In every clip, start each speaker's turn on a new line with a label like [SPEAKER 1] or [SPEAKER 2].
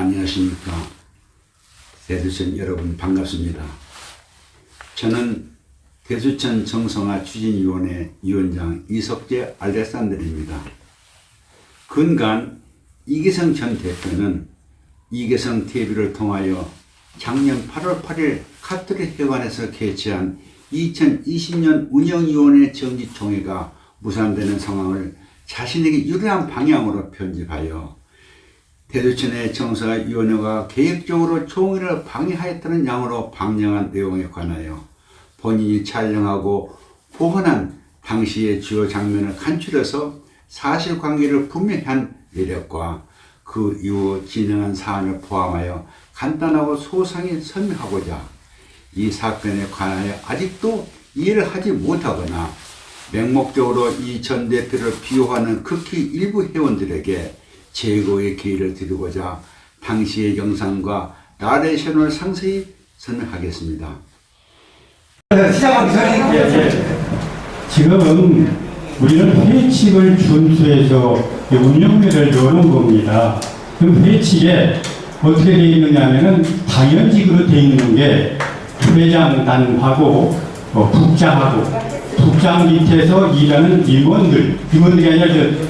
[SPEAKER 1] 안녕하십니까. 대수천 여러분 반갑습니다. 저는 대수천 정성화 추진위원회 위원장 이석재 알렉산더입니다. 근간 이계성 전 대표는 이계성 TV를 통하여 작년 8월 8일 카톨릭 회관에서 개최한 2020년 운영위원회 정기총회가 무산되는 상황을 자신에게 유리한 방향으로 편집하여 대수천의 정성화위원회가 계획적으로 총회를 방해하였다는 양으로 방영한 내용에 관하여 본인이 촬영하고 보관한 당시의 주요 장면을 간추려서 사실관계를 분명히 한 내력과 그 이후 진행한 사안을 포함하여 간단하고 소상히 설명하고자 이 사건에 관하여 아직도 이해를 하지 못하거나 맹목적으로 이 전 대표를 비호하는 극히 일부 회원들에게 제거의 기회를 드리고자 당시의 영상과 나레이션을 상세히 설명하겠습니다.
[SPEAKER 2] 시작하기 전에 지금 우리는 회칙을 준수해서 운영회를 여는 겁니다. 그럼 회칙에 어떻게 되어 있느냐 하면은 당연직으로 되어 있는 게 회장단하고 국장하고 국장 밑에서 일하는 임원들이 아니라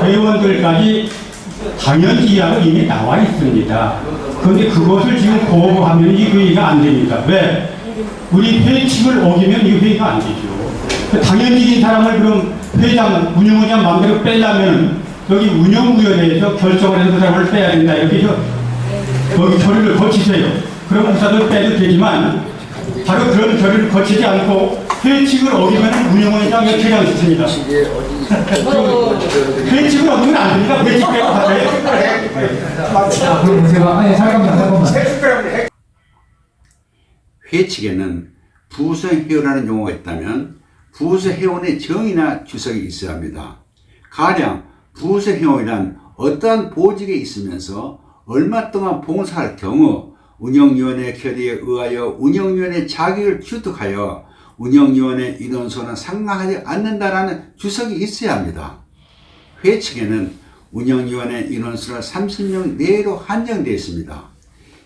[SPEAKER 2] 회원들까지 당연직이라고 이미 나와 있습니다. 그런데 그것을 지금 거부하면 이 회의가 안 됩니다. 왜? 우리 회칙을 어기면 이 회의가 안 되죠. 당연직인 사람을 그럼 회장, 운영위원장 마음대로 빼려면 여기 운영위원회에서 결정을 해서 그 사람을 빼야 된다. 이렇게 여기 결의를 거치세요. 그럼 우사도 빼도 되지만 바로 그런 결의를 거치지 않고 회칙을 어기면 운영위원장이 퇴장시킵니다. 회칙을 어기면 안 됩니다. 회칙 빼고 가세요.
[SPEAKER 3] 그럼 제가 잠깐만.
[SPEAKER 1] 회칙에는 부서회원이라는 용어가 있다면 부서회원의 정의나 주석이 있어야 합니다. 가령 부서회원이란 어떠한 보직에 있으면서 얼마 동안 봉사할 경우 운영위원회 결의에 의하여 운영위원회 자격을 취득하여 운영위원회 인원수는 상당하지 않는다라는 주석이 있어야 합니다. 회칙에는 운영위원회 인원수는 30명 내로 한정되어 있습니다.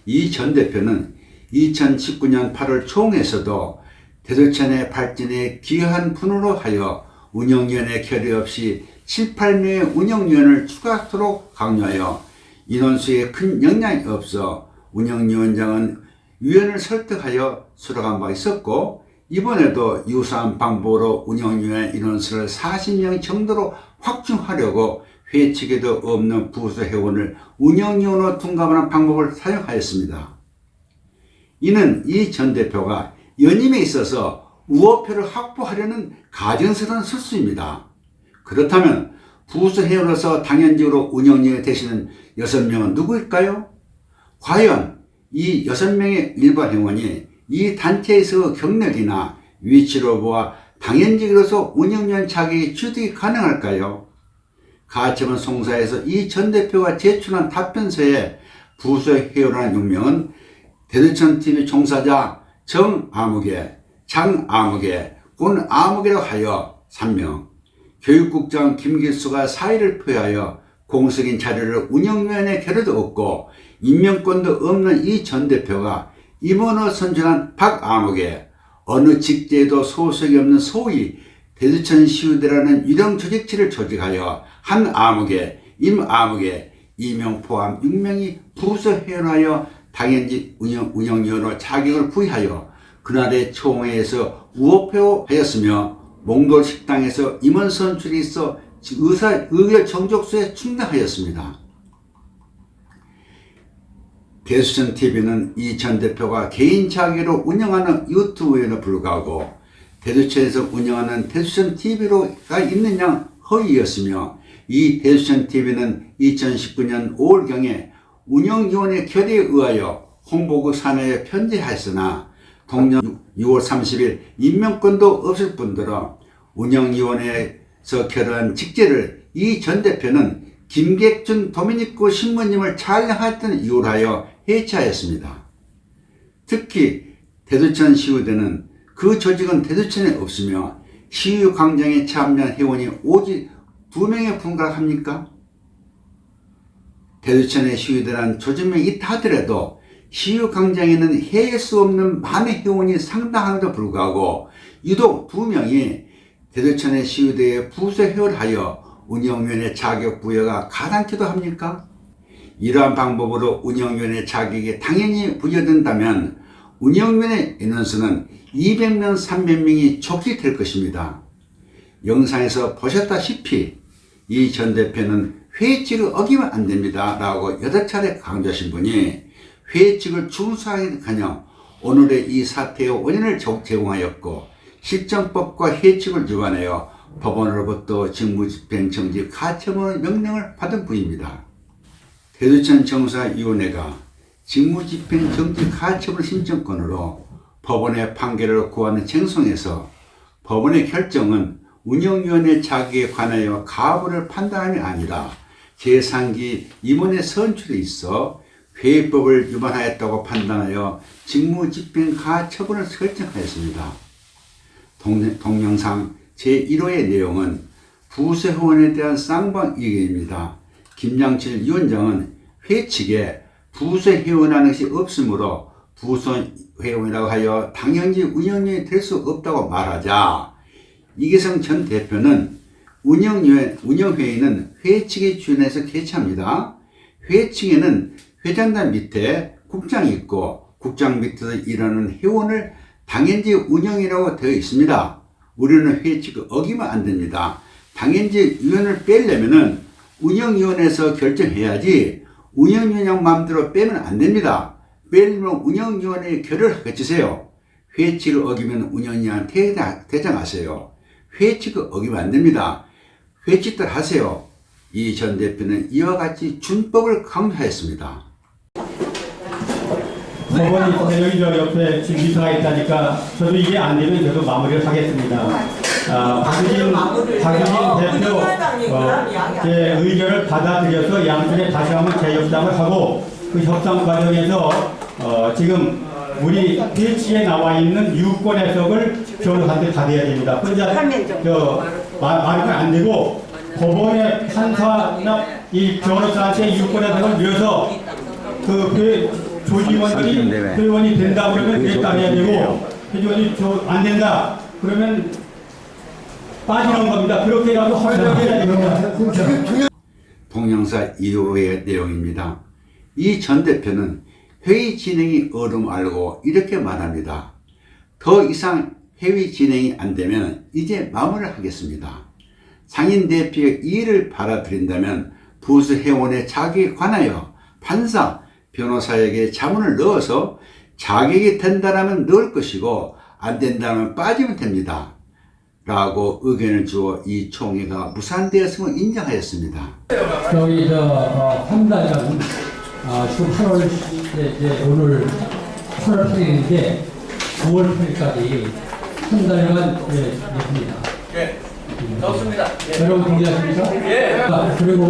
[SPEAKER 1] 이 전 대표는 2019년 8월 총회에서도 대수천의 발전에 기여한 분으로 하여 운영위원회 결의 없이 7, 8명의 운영위원을 추가하도록 강요하여 인원수에 큰 영향이 없어 운영위원장은 위원을 설득하여 수락한 바 있었고 이번에도 유사한 방법으로 운영위원회 인원수를 40명 정도로 확충하려고 회칙에도 없는 부서회원을 운영위원으로 둔갑하는 방법을 사용하였습니다. 이는 이 전 대표가 연임에 있어서 우호표를 확보하려는 가증스러운 실수입니다. 그렇다면 부서회원으로서 당연직으로 운영위원회 되시는 6명은 누구일까요? 과연 이 6명의 일반 회원이 이 단체에서 경력이나 위치로 보아 당연직으로서 운영위원 자격이 취득이 가능할까요? 가처분 송사에서 이 전 대표가 제출한 답변서에 부서회원이라는 용명은 대수천TV 종사자 정아무개, 장아무개, 권아무개라고 하여 3명, 교육국장 김길수가 사의를 표하여 공식인 자료를 운영위원회 결의도 없고 임명권도 없는 이 전 대표가 임원으로 선출한 박아무개, 어느 직제에도 소속이 없는 소위 대수천시의대라는 유령 조직체를 조직하여 한아무개, 임아무개, 2명 포함 6명이 부서회원하여 당연직 운영위원으로 자격을 부여하여 그날의 총회에서 우호표하였으며 몽돌 식당에서 임원 선출이 있어 의결 정족수에 충당하였습니다. 대수천TV는 이 전 대표가 개인 자격으로 운영하는 유튜브에는 불구하고 대수천에서 운영하는 대수천TV로가 있는 양 허위였으며 이 대수천TV는 2019년 5월경에 운영위원회 결의에 의하여 홍보국 산하에 편지하였으나 동년 6월 30일 임명권도 없을 뿐더러 운영위원회에서 결의한 직제를 이 전 대표는 김객준 도미니코 신부님을 촬영했던 이유로 하여 해체하였습니다. 특히 대수천 시의대는 그 조직은 대수천에 없으며 시의 광장에 참여한 회원이 오직 2명에 불과합니까? 대두천의 시위대란 조짐이 있다 하더라도 시위 광장에는 헤일 수 없는 많은 회원이 상당함에도 불구하고 유독 2명이 대두천의 시위대에 부수 회원하여 운영위원회 자격 부여가 가당키도 합니까? 이러한 방법으로 운영위원회 자격이 당연히 부여된다면 운영위원회 인원수는 200명, 300명이 족히 될 것입니다. 영상에서 보셨다시피 이 전 대표는 회칙을 어기면 안 됩니다 라고 8차례 강조하신 분이 회칙을 준수하기는커녕 오늘의 이 사태의 원인을 제공하였고 실정법과 회칙을 위반하여 법원으로부터 직무집행정지 가처분 명령을 받은 분입니다. 대두천 정사위원회가 직무집행정지 가처분 신청권으로 법원의 판결을 구하는 쟁송에서 법원의 결정은 운영위원회 자격에 관하여 가부를 판단함이 아니라 제3기 임원의 선출에 있어 회의법을 위반하였다고 판단하여 직무집행 가처분을 설정하였습니다. 동영상 제1호의 내용은 부수회원에 대한 쌍방 의견입니다. 김양칠 위원장은 회칙에 부수회원이라는 것이 없으므로 부수회원이라고 하여 당연히 운영위원이 될 수 없다고 말하자 이계성 전 대표는 운영회의는 회칙에 준해서 개최합니다. 회칙에는 회장단 밑에 국장이 있고 국장 밑에서 일하는 회원을 당연지 운영이라고 되어 있습니다. 우리는 회칙을 어기면 안 됩니다. 당연지 위원을 빼려면은 운영위원회에서 결정해야지 운영위원장 마음대로 빼면 안 됩니다. 빼려면 운영위원회에 결의를 거치세요. 회칙을 어기면 운영위원회한테 대장하세요. 회칙을 어기면 안 됩니다. 회칙들 하세요. 이 전 대표는 이와 같이 준법을 강조하였습니다.
[SPEAKER 2] 법원이 여기 저 옆에 지금 이사가 있다니까 저도 이게 안 되면 저도 마무리를 하겠습니다. 박유진 대표 제 의견을 받아들여서 양쪽에 다시 한번 재협상을 하고 그 협상 과정에서 지금 우리 필지에 나와 있는 유권 해석을 변호사한테 받아야 됩니다. 혼자 말하면 안 되고 법원의 판사나 이 변호사한테 유권 해석을 위해서 그 조직원들이 회원이 된다 그러면 그에 따라야 되고 회원이 안 된다 그러면 빠지는 겁니다. 그렇게라도 확인해야 됩니다.
[SPEAKER 1] 동영상 2호의 내용입니다. 이 전 대표는 회의 진행이 어려움 알고 이렇게 말합니다. 더 이상 회의 진행이 안 되면 이제 마무리를 하겠습니다. 상인 대표의 이의를 받아들인다면 부수 회원의 자격에 관하여 판사, 변호사에게 자문을 넣어서 자격이 된다면 넣을 것이고 안 된다면 빠지면 됩니다. 라고 의견을 주어 이 총회가 무산되었음을 인정하였습니다.
[SPEAKER 4] 저기 한 달간 지금 8월 오늘 8월 8일인데 9월 8일까지 한 달간 있습니다.
[SPEAKER 5] 예, 좋습니다.
[SPEAKER 4] 여러분 동의하십니까?
[SPEAKER 5] 예.
[SPEAKER 4] 그리고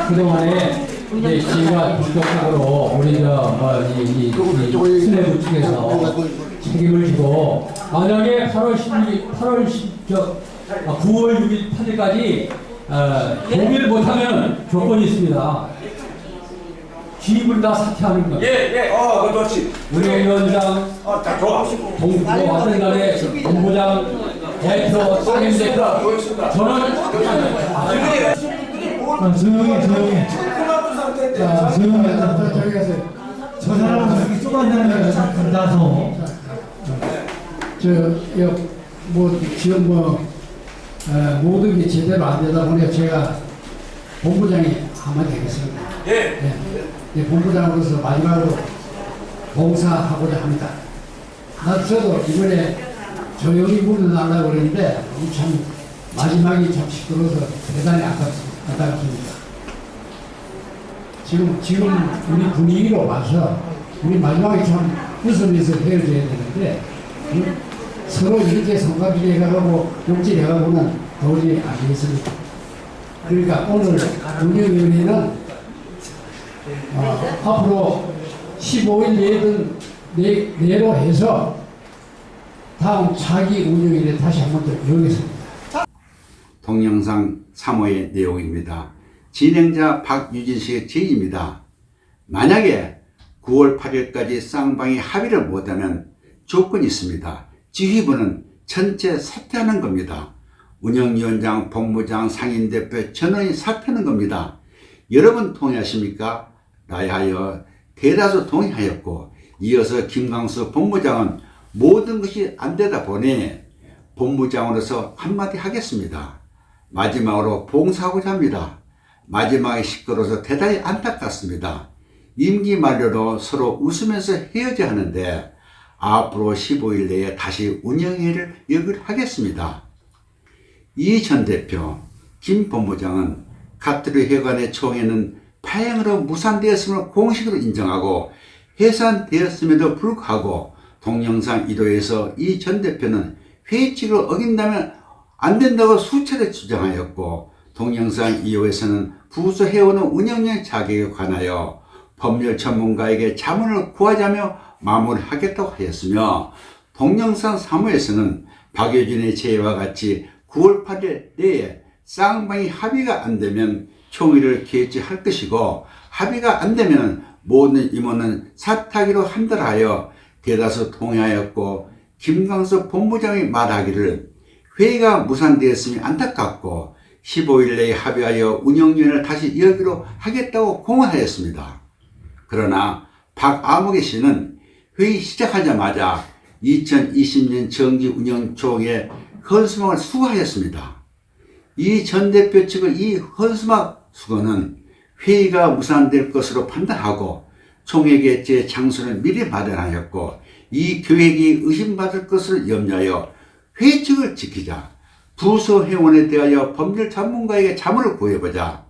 [SPEAKER 4] 그동안에 이제 저희가 본격적으로 우리 이 수뇌부 측에서 책임을 지고 만약에 9월 6일 8일까지 동의를 못하면 조건이 있습니다. 지휘부를 다 사퇴하는 겁니다.
[SPEAKER 5] 예. 그거 좋지.
[SPEAKER 4] 우리 위원장,
[SPEAKER 5] 다 좋아.
[SPEAKER 4] 동부고 어떤 간에 본부장, 대표, 상임대표 저는
[SPEAKER 3] 조용히. 저 사람은 쏘아내는 간다서 지금 모든 게 제대로 안 되다 보니 제가 본부장이 하면 되겠습니다.
[SPEAKER 5] 예.
[SPEAKER 3] 본부장으로서 마지막으로 봉사하고자 합니다. 저도 이번에 조용히 물러나려고 그랬는데 참 마지막이 참 시끄러워서 대단히 안타깝습니다. 지금 우리 분위기로 봐서 우리 마지막에 참 웃으면서 헤어져야 되는데 서로 이렇게 성가비해가고 욕질해가고는 도저히 안 되겠습니다. 그러니까 오늘 운영위원회는 앞으로 15일 내로 해서 다음 차기 운영위원회 다시 한 번 더 열겠습니다.
[SPEAKER 1] 동영상 3호의 내용입니다. 진행자 박유진씨의 제의입니다. 만약에 9월 8일까지 쌍방이 합의를 못하면 조건이 있습니다. 지휘부는 전체 사퇴하는 겁니다. 운영위원장, 본부장, 상임대표 전원이 사퇴하는 겁니다. 여러분 동의하십니까? 라하여 대다수 동의하였고, 이어서 김광수 본부장은 모든 것이 안 되다 보니 본부장으로서 한마디 하겠습니다. 마지막으로 봉사하고자 합니다. 마지막에 시끄러워서 대단히 안타깝습니다. 임기 만료로 서로 웃으면서 헤어져야 하는데 앞으로 15일 내에 다시 운영회의를 열기하겠습니다. 이 전 대표, 김 본부장은 카트르 회관의 총회는 파행으로 무산되었음을 공식으로 인정하고 해산되었음에도 불구하고 동영상 1호에서 이 전 대표는 회의칙을 어긴다면 안 된다고 수차례 주장하였고, 동영상 2호에서는 부서 회원의 운영령 자격에 관하여 법률 전문가에게 자문을 구하자며 마무리하겠다고 하였으며, 동영상 3호에서는 박효진의 제의와 같이 9월 8일 내에 쌍방이 합의가 안 되면 총회를 개최할 것이고, 합의가 안 되면 모든 임원은 사퇴하기로 한다라 하여 대다수 동의하였고, 김광수 본부장이 말하기를 회의가 무산되었음이 안타깝고 15일 내에 합의하여 운영위원회를 다시 열기로 하겠다고 공언하였습니다. 그러나 박아무개 씨는 회의 시작하자마자 2020년 정기 운영총회 헌수막을 수거하였습니다. 이 전 대표 측의 이 헌수막 수거는 회의가 무산될 것으로 판단하고 총회 개최 장소를 미리 마련하였고, 이 계획이 의심받을 것을 염려하여 회칙을 지키자, 부서 회원에 대하여 법률 전문가에게 자문을 구해보자,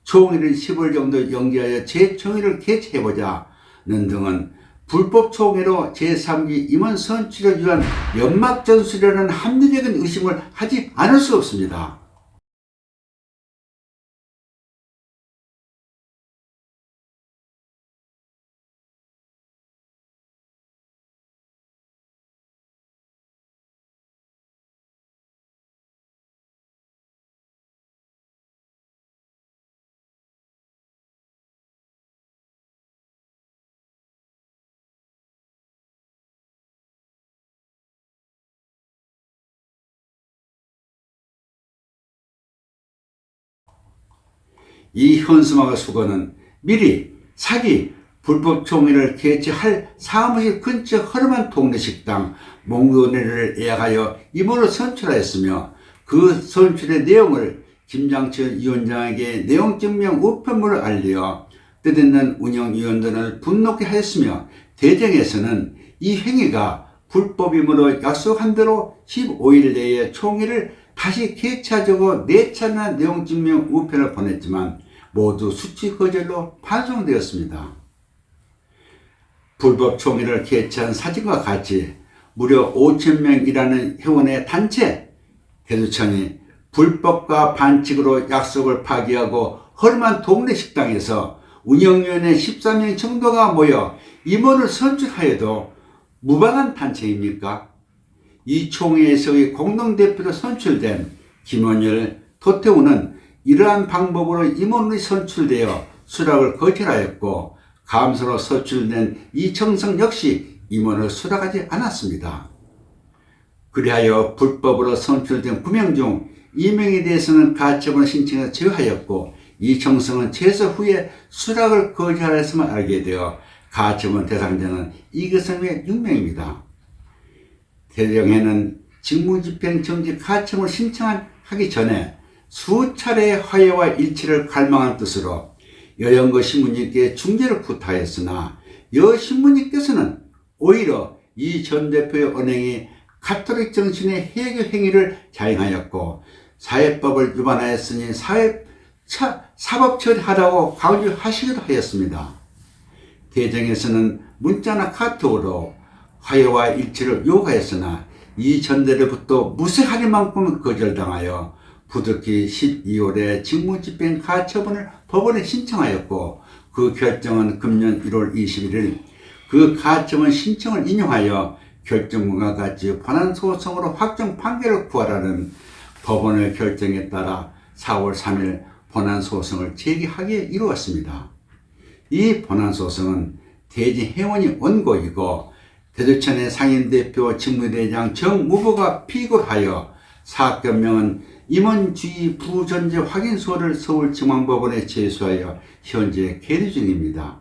[SPEAKER 1] 총회를 10월 정도 연기하여 재총회를 개최해보자는 등은 불법 총회로 제3기 임원 선출을 위한 연막전술이라는 합리적인 의심을 하지 않을 수 없습니다. 이 현수막의 수거는 미리 사기 불법 총회를 개최할 사무실 근처 허름한 동네 식당 몽고네를 예약하여 임원을 선출하였으며, 그 선출의 내용을 김장철 위원장에게 내용증명 우편물을 알려 뜻있는 운영위원들을 분노케 하였으며, 대정에서는 이 행위가 불법임으로 약속한 대로 15일 내에 총회를 다시 개최하자고 4차례나 내용증명 우편을 보냈지만 모두 수치 거절로 반송되었습니다. 불법 총회를 개최한 사진과 같이 무려 5,000명이라는 회원의 단체 대두청이 불법과 반칙으로 약속을 파기하고 허름한 동네 식당에서 운영위원회 13명 정도가 모여 임원을 선출하여도 무방한 단체입니까? 이 총회에서의 공동대표로 선출된 김원열, 도태우는 이러한 방법으로 임원이 선출되어 수락을 거절하였고, 감사로 선출된 이청성 역시 임원을 수락하지 않았습니다. 그리하여 불법으로 선출된 9명 중 2명에 대해서는 가처분 신청을 제외하였고, 이청성은 재서 후에 수락을 거절하였음을 알게 되어 가처분 대상자는 이규성의 6명입니다. 대정에는 직무집행 정지 가처분을 신청하기 전에 수차례의 화해와 일치를 갈망한 뜻으로 여영거 신부님께 중재를 부탁했으나, 여 신부님께서는 오히려 이 전 대표의 언행이 가톨릭 정신의 해교 행위를 자행하였고 사회법을 위반하였으니 사법 처리하라고 강조하시기도 하였습니다. 대정에서는 문자나 카톡으로 화해와 일치를 요구하였으나 이 전대로부터 무쇠하리 만큼 거절당하여 부득이 12월에 직무집행 가처분을 법원에 신청하였고, 그 결정은 금년 1월 21일 그 가처분 신청을 인용하여 결정문과 같이 반환소송으로 확정 판결을 구하라는 법원의 결정에 따라 4월 3일 본안소송을 제기하게 이루었습니다. 이 본안소송은 대지 회원이 원고이고 대두천의 상임대표 직무대장 정무보가 피고하여 사건명은 임원주의 부존재 확인서를 서울중앙법원에 제소하여 현재 계류 중입니다.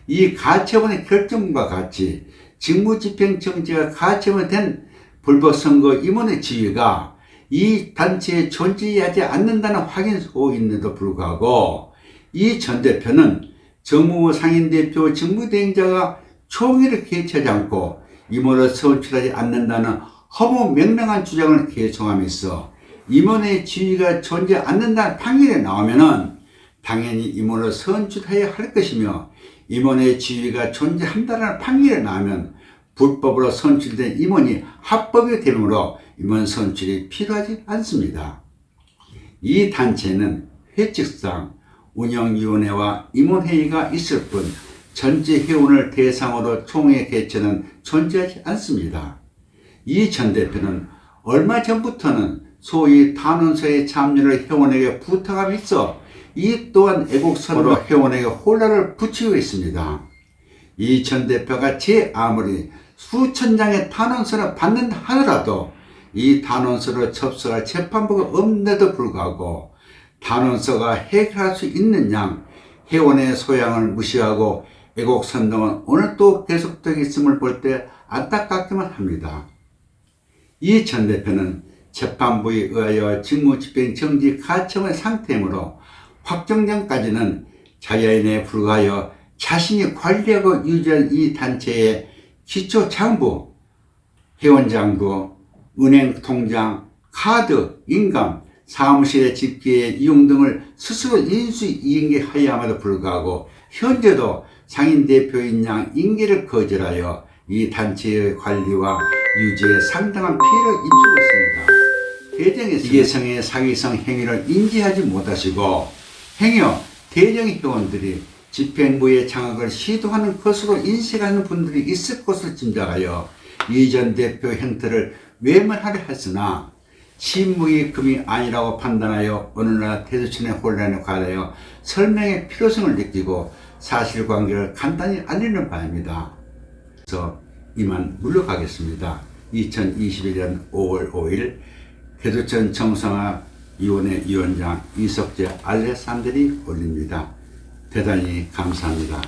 [SPEAKER 1] 이 가처분의 결정과 같이 직무집행정지가 가처분된 불법선거 임원의 지위가 이 단체에 존재하지 않는다는 확인서인데도 불구하고 이 전 대표는 정무부 상임대표 직무대행자가 총회를 개최하지 않고 임원을 선출하지 않는다는 허무 맹랑한 주장을 개송하면서 임원의 지위가 존재하지 않는다는 판결이 나오면은 당연히 임원을 선출해야 할 것이며 임원의 지위가 존재한다는 판결이 나오면 불법으로 선출된 임원이 합법이 되므로 임원 선출이 필요하지 않습니다. 이 단체는 회칙상 운영위원회와 임원회의가 있을 뿐 전체 회원을 대상으로 총회 개최는 존재하지 않습니다. 이 전 대표는 얼마 전부터는 소위 탄원서에 참여를 회원에게 부탁함에 있어 이 또한 애국선으로 회원에게 혼란을 붙이고 있습니다. 이 전 대표가 제 아무리 수천 장의 탄원서를 받는다 하더라도 이 탄원서를 접수할 재판부가 없는데도 불구하고 탄원서가 해결할 수 있는 양 회원의 소양을 무시하고 애국선동은 오늘도 계속되고 있음을 볼 때 안타깝기만 합니다. 이 전 대표는 재판부에 의하여 직무집행 정지 가처분 상태이므로 확정전까지는 자야인에 불과하여 자신이 관리하고 유지한 이 단체의 기초장부, 회원장부, 은행 통장, 카드, 인감, 사무실의 집계의 이용 등을 스스로 인수인계하여야 함에도 불구하고 현재도 상임대표인 양 인계를 거절하여 이 단체의 관리와 유지에 상당한 피해를 입히고 있습니다. 대정에서 이계성의 사기성 행위를 인지하지 못하시고 행여 대정 회원들이 집행부의 장악을 시도하는 것으로 인식하는 분들이 있을 것을 짐작하여 이 전 대표 행태를 외면하려 했으나 침묵이 금이 아니라고 판단하여 오늘날 대두천의 혼란에 관하여 설명의 필요성을 느끼고 사실관계를 간단히 알리는 바입니다. 그래서 이만 물러가겠습니다. 2021년 5월 5일 대두천 정상화 위원회 위원장 이석재 알렉산드리 올립니다. 대단히 감사합니다.